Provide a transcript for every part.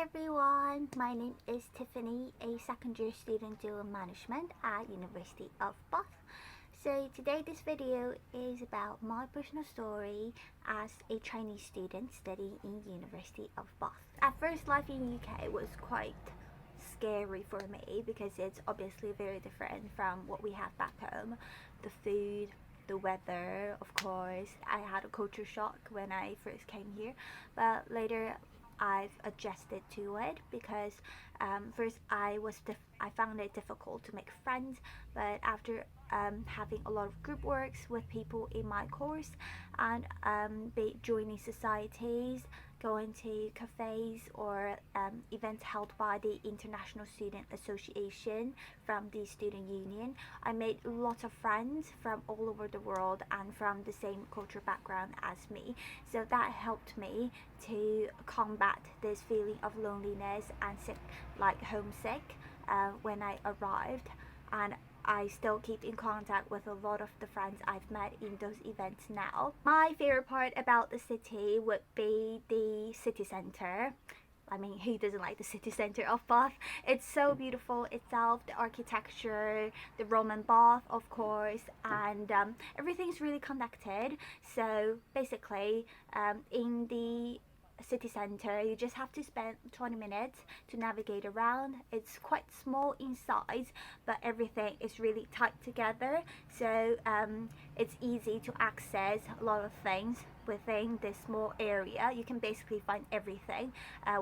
Hi everyone, my name is Tiffany, a second year student doing management at University of Bath. So today this video is about my personal story as a Chinese student studying in University of Bath. At first, life in UK was quite scary for me because it's obviously very different from what we have back home. The food, the weather, of course. I had a culture shock when I first came here, but later I've adjusted to it because first I found it difficult to make friends, but after having a lot of group works with people in my course and joining societies, going to cafes or events held by the International Student Association from the student union, I made lots of friends from all over the world and from the same cultural background as me. So that helped me to combat this feeling of loneliness and homesick when I arrived. And I still keep in contact with a lot of the friends I've met in those events now. My favorite part about the city would be the city centre. I mean, who doesn't like the city centre of Bath? It's so beautiful itself, the architecture, the Roman bath, of course, and everything's really connected. So basically, in the city center, you just have to spend 20 minutes to navigate around. It's quite small in size, but everything is really tight together, so it's easy to access a lot of things within this small area. You can basically find everything.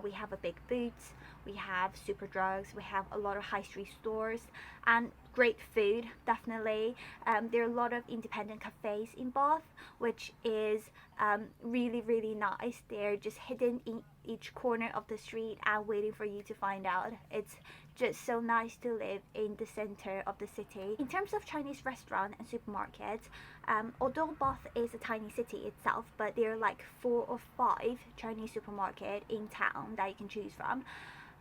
We have a big Boots, we have Superdrugs, we have a lot of high street stores, and great food, definitely. There are a lot of independent cafes in Bath, which is really nice. They're just hidden in each corner of the street and waiting for you to find out. It's just so nice to live in the center of the city. In terms of Chinese restaurant and supermarkets, although Bath is a tiny city itself, but there are like 4 or 5 Chinese supermarkets in town that you can choose from,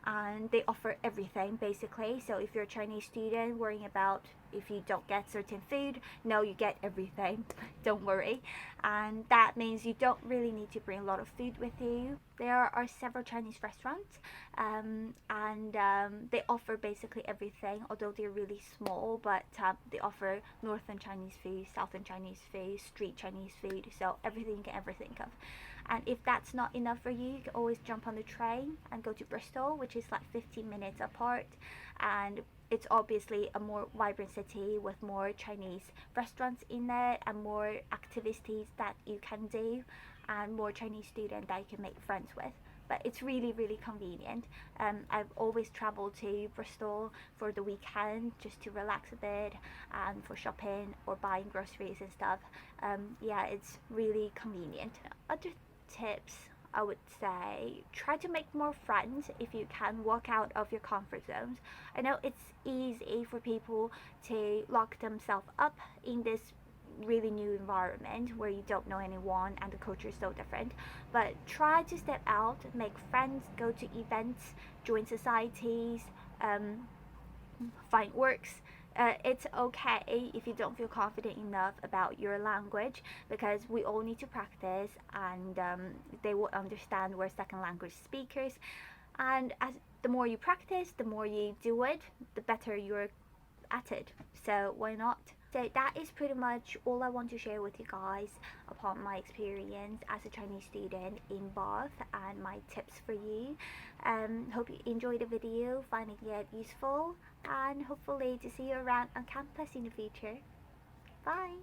and they offer everything basically. So if you're a Chinese student worrying about if you don't get certain food, no, you get everything. Don't worry. And that means you don't really need to bring a lot of food with you. There are several Chinese restaurants, and they offer basically everything, although they're really small, but they offer northern Chinese food, southern Chinese food, street Chinese food, so everything you can ever think of. And if that's not enough for you, you can always jump on the train and go to Bristol, which is like 15 minutes apart, and it's obviously a more vibrant city with more Chinese restaurants in it and more activities that you can do and more Chinese students that you can make friends with. But it's really convenient. I've always traveled to Bristol for the weekend just to relax a bit and for shopping or buying groceries and stuff. Yeah, it's really convenient. Other tips, I would say, try to make more friends if you can. Walk out of your comfort zones. I know it's easy for people to lock themselves up in this really new environment where you don't know anyone and the culture is so different, but try to step out, make friends, go to events, join societies, find works. It's okay if you don't feel confident enough about your language, because we all need to practice, and they will understand we're second language speakers, and as the more you practice, the more you do it, the better you're at it. So why not? So that is pretty much all I want to share with you guys upon my experience as a Chinese student in Bath and my tips for you. Hope you enjoyed the video, finding it useful, and hopefully to see you around on campus in the future. Bye!